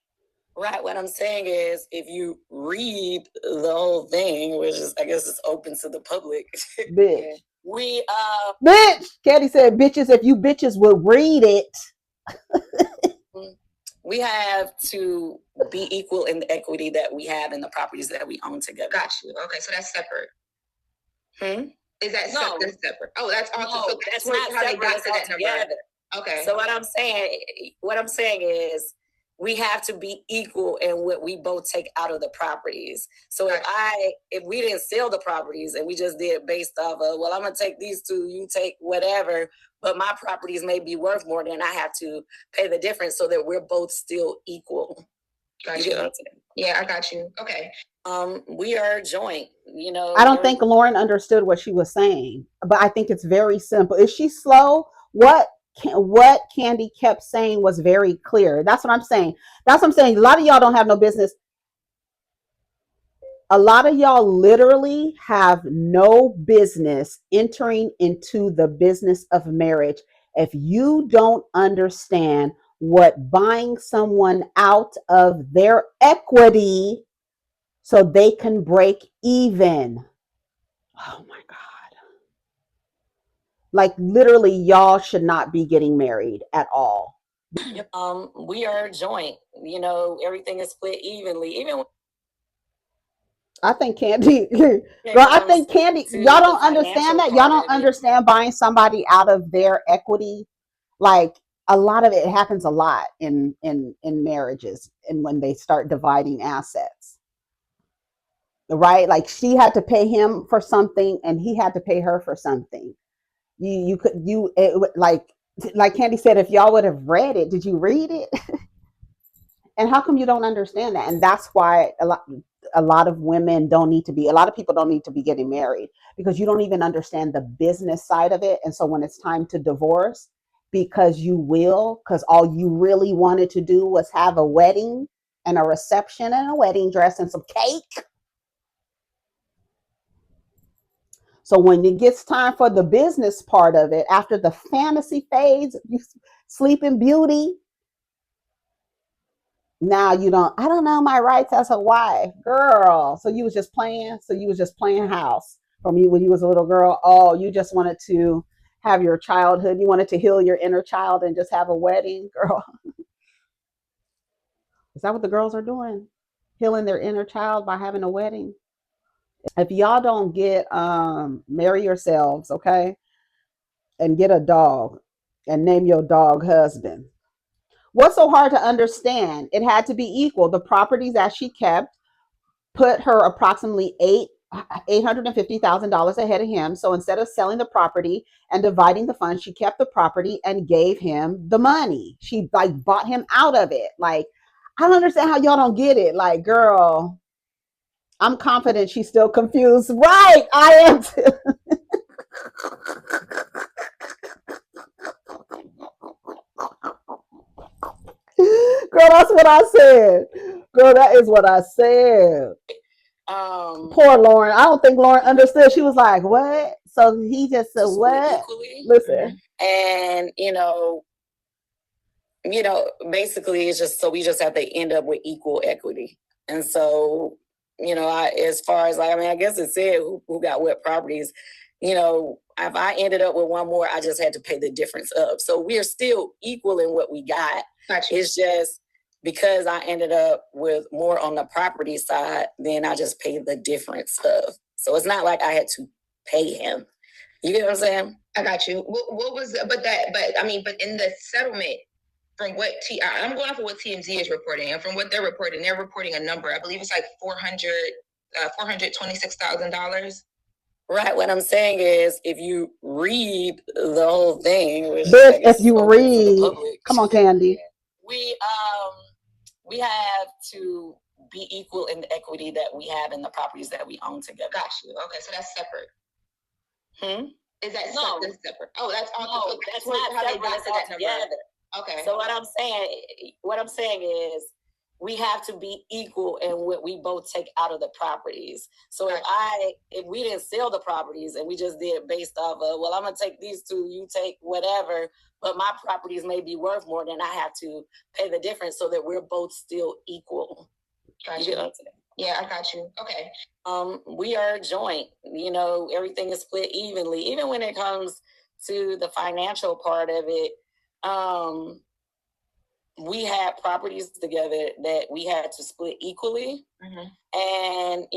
Right. What I'm saying is, if you read the whole thing, which is, I guess, it's open to the public. Bitch. Bitch. Kandi said, bitches, if you bitches would read it. We have to be equal in the equity that we have in the properties that we own together. Got you. Okay, so that's separate. Is that No. That's separate? Oh, that's also No, so that's where- not how they separate. got to That's that all number. together. Okay. So what I'm saying is, we have to be equal in what we both take out of the properties. So if we didn't sell the properties and we just did based off of, well, I'm gonna take these two, you take whatever, but my properties may be worth more, than I have to pay the difference so that we're both still equal. Got You you. get what I'm saying? Yeah, I got you. Okay. We are joint, you know. I don't think Lauren understood what she was saying, but I think it's very simple. Is she slow? What Kandi kept saying was very clear. That's what I'm saying. A lot of y'all don't have no business. A lot of y'all literally have no business entering into the business of marriage if you don't understand what buying someone out of their equity so they can break even. Oh my God. Like literally, y'all should not be getting married at all. We are joint, you know, everything is split evenly. Even I think Kandi, girl, I think Kandi, y'all don't understand that. Y'all don't understand buying somebody out of their equity. Like a lot of it happens a lot in marriages and when they start dividing assets. Right? Like she had to pay him for something and he had to pay her for something. Like Kandi said, if y'all would have read it, did you read it? And how come you don't understand that? And that's why a lot of women don't need to be, a lot of people don't need to be getting married because you don't even understand the business side of it. And so when it's time to divorce, because all you really wanted to do was have a wedding and a reception and a wedding dress and some cake. So when it gets time for the business part of it, after the fantasy phase, you Sleeping Beauty, now I don't know my rights as a wife, girl. So you was just playing house from you when you was a little girl. Oh, you just wanted to have your childhood. You wanted to heal your inner child and just have a wedding, girl. Is that what the girls are doing? Healing their inner child by having a wedding? If y'all don't get marry yourselves, okay, and get a dog and name your dog husband. What's so hard to understand? It had to be equal. The properties that she kept put her approximately $850,000 ahead of him. So instead of selling the property and dividing the funds, she kept the property and gave him the money. She like bought him out of it. Like, I don't understand how y'all don't get it. Like, girl, I'm confident she's still confused. Right, I am too. Girl, that's what I said. Girl, that is what I said. Poor Lauren. I don't think Lauren understood. She was like, what? So he just said, what? Equally. Listen. And, basically it's just, so we just have to end up with equal equity. And so, as far as I guess it said who got what properties, if I ended up with one more, I just had to pay the difference of. So we're still equal in what we got. Gotcha. It's just because I ended up with more on the property side, then I just paid the difference of. So it's not like I had to pay him. You get what I'm saying? I got you. What was, but in the settlement, from what I'm going off of what TMZ is reporting, and from what they're reporting a number. I believe it's like $426,000. Right. What I'm saying is, if you read the whole thing, which Bitch, I guess if is you open to the read, public, come on, Kandi. we have to be equal in the equity that we have in the properties that we own together. Got you. Okay, so that's separate. Is that No. separate? Oh, that's all. No, So that's what- not how they separate. got It's to all that number. together. Okay. So what I'm saying is, we have to be equal in what we both take out of the properties. So if we didn't sell the properties and we just did it based off of, well, I'm gonna take these two, you take whatever, but my properties may be worth more, then I have to pay the difference so that we're both still equal. Got You you. get what I'm saying? Yeah, I got you. Okay. We are joint. You know, everything is split evenly. Even when it comes to the financial part of it, we had properties together that we had to split equally. And,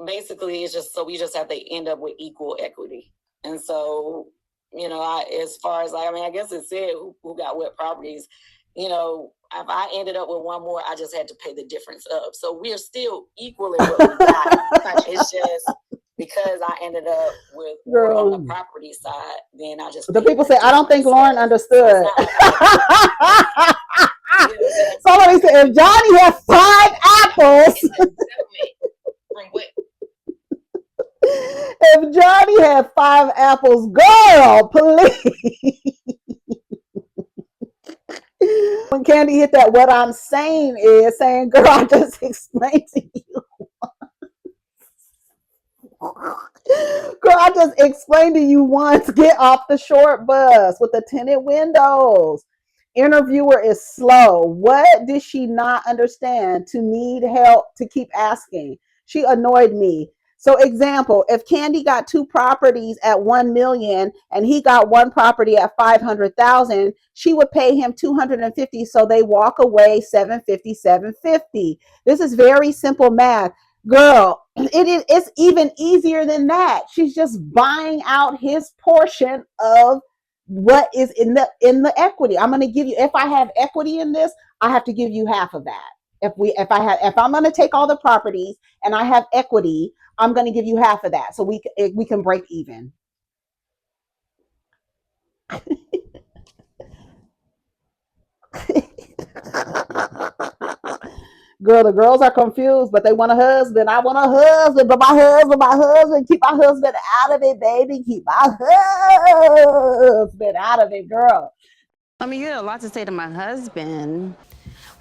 basically it's just, so we just have to end up with equal equity. And so, as far as I guess it said who got what properties, if I ended up with one more, I just had to pay the difference up. So we're still equal in what we got. It's just because I ended up with more on the property side, then I just the people say, I don't think Lauren understood. Somebody said, if Johnny has 5 apples, if Johnny had 5 apples, girl, please. When Kandi hit that, what I'm saying is saying, girl, I just explained to you. Girl, I just explained to you once, get off the short bus with the tinted windows. Interviewer is slow. What did she not understand to need help to keep asking? She annoyed me. So example, if Kandi got 2 properties at 1 million and he got 1 property at 500,000, she would pay him 250. So they walk away 750. This is very simple math. Girl, it's even easier than that. She's just buying out his portion of what is in the equity. I'm going to give you, if I have equity in this, I have to give you half of that. If I'm going to take all the properties and I have equity, I'm going to give you half of that so we can break even. Girl, the girls are confused, but they want a husband. I want a husband, but my husband, keep my husband out of it, baby. Keep my husband out of it, girl. I mean, you have a lot to say to my husband.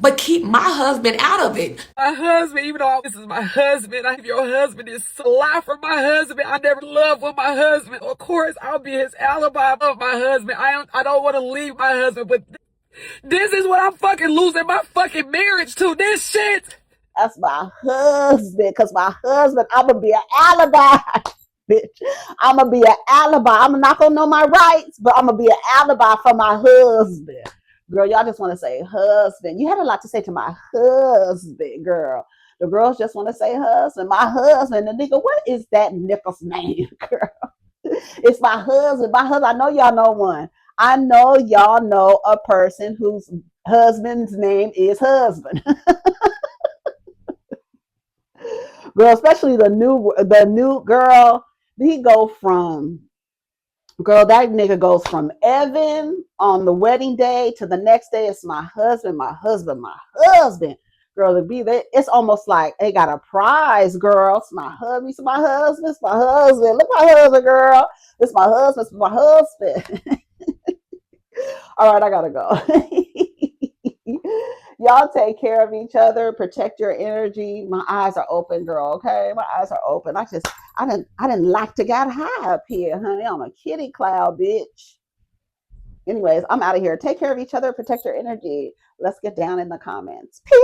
But keep my husband out of it. My husband, even though this is my husband, your husband is a lie for my husband. I never loved with my husband. Of course, I'll be his alibi of my husband. I don't want to leave my husband, but this is what I'm fucking losing my fucking marriage to. This shit. That's my husband, because my husband, I'm going to be an alibi, bitch. I'm going to be an alibi. I'm not going to know my rights, but I'm going to be an alibi for my husband. Girl, y'all just want to say husband. You had a lot to say to my husband, girl. The girls just want to say husband. My husband. The nigga, what is that nigga's name, girl? It's my husband. My husband. I know y'all know one. I know y'all know a person whose husband's name is husband. Girl, especially the new girl. He go from... Girl, that nigga goes from Evan on the wedding day to the next day. It's my husband, my husband, my husband. Girl, to be there, it's almost like they got a prize, girl. It's my hubby, it's my husband, it's my husband. Look, my husband, girl. It's my husband, it's my husband. All right, I gotta go. Y'all take care of each other. Protect your energy. My eyes are open, girl. Okay, my eyes are open. I didn't like to get high up here, honey. I'm a kitty cloud, bitch. Anyways, I'm out of here. Take care of each other. Protect your energy. Let's get down in the comments. Peace.